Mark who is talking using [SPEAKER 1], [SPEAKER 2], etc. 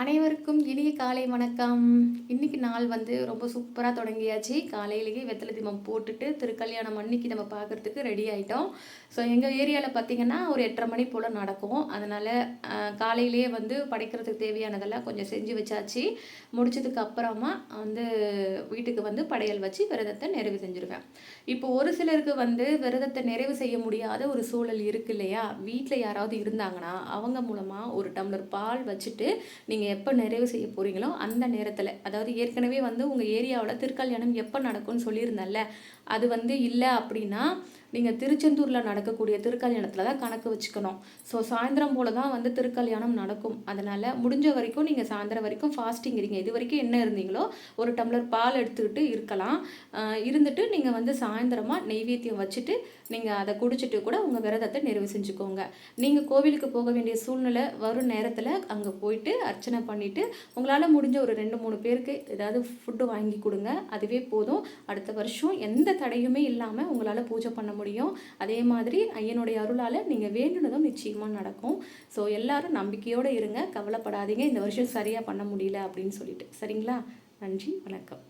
[SPEAKER 1] அனைவருக்கும் இனிய காலை வணக்கம். இன்னைக்கு நாள் வந்து ரொம்ப சூப்பரா தொடங்கியாச்சு. காலையிலேயே வெத்தலை தீபம் போட்டுட்டு திருக்கல்யாணம் அன்னைக்கு நம்ம பார்க்கறதுக்கு ரெடி ஆயிட்டோம். ஸோ எங்கள் ஏரியாவில் பார்த்தீங்கன்னா ஒரு 8:30 மணி போல் நடக்கும். அதனால் காலையிலேயே வந்து படைக்கிறதுக்கு தேவையானதெல்லாம் கொஞ்சம் செஞ்சு வச்சாச்சு. முடிச்சதுக்கு அப்புறமா வந்து வீட்டுக்கு வந்து படையல் வச்சு விரதத்தை நிறைவு செஞ்சுருவேன். இப்போ ஒரு சிலருக்கு வந்து விரதத்தை நிறைவு செய்ய முடியாத ஒரு சூழல் இருக்கு இல்லையா? வீட்டில் யாராவது இருந்தாங்கன்னா அவங்க மூலமாக ஒரு டம்ளர் பால் வச்சுட்டு நீங்கள் எப்போ நிறைவு செய்ய போகிறீங்களோ அந்த நேரத்தில், அதாவது ஏற்கனவே வந்து உங்கள் ஏரியாவில் திருக்கல்யாணம் எப்போ நடக்கும்னு சொல்லியிருந்தேன்ல, அது வந்து இல்லை அப்படின்னா நீங்கள் திருச்செந்தூரில் நடக்கக்கூடிய திருக்கல்யாணத்தில் தான் கணக்கு வச்சுக்கணும். ஸோ சாயந்தரம் போல் தான் வந்து திருக்கல்யாணம் நடக்கும். அதனால் முடிஞ்ச வரைக்கும் நீங்கள் சாயந்தரம் வரைக்கும் ஃபாஸ்டிங் இருங்க. இது வரைக்கும் என்ன இருந்தீங்களோ ஒரு டம்ளர் பால் எடுத்துக்கிட்டு இருக்கலாம். இருந்துட்டு நீங்கள் வந்து சாயந்தரமாக நெய்வேத்தியம் வச்சுட்டு நீங்கள் அதை குடிச்சிட்டு கூட உங்கள் விரதத்தை நிறைவு செஞ்சுக்கோங்க. நீங்கள் கோவிலுக்கு போக வேண்டிய சூழ்நிலை வரும் நேரத்தில் அங்கே போயிட்டு அர்ச்சனை பண்ணிவிட்டு உங்களால் முடிஞ்ச ஒரு 2-3 பேருக்கு ஏதாவது ஃபுட்டு வாங்கி கொடுங்க. அதுவே போதும். அடுத்த வருஷம் எந்த தடையுமே இல்லாமல் உங்களால் பூஜை பண்ண முடியும். அதே மாதிரி ஐயனுடைய அருளால் நீங்கள் வேண்டுனதும் நிச்சயமாக நடக்கும். ஸோ எல்லாரும் நம்பிக்கையோடு இருங்க, கவலைப்படாதீங்க இந்த வருஷம் சரியாக பண்ண முடியல அப்படின்னு சொல்லிட்டு. சரிங்களா? நன்றி, வணக்கம்.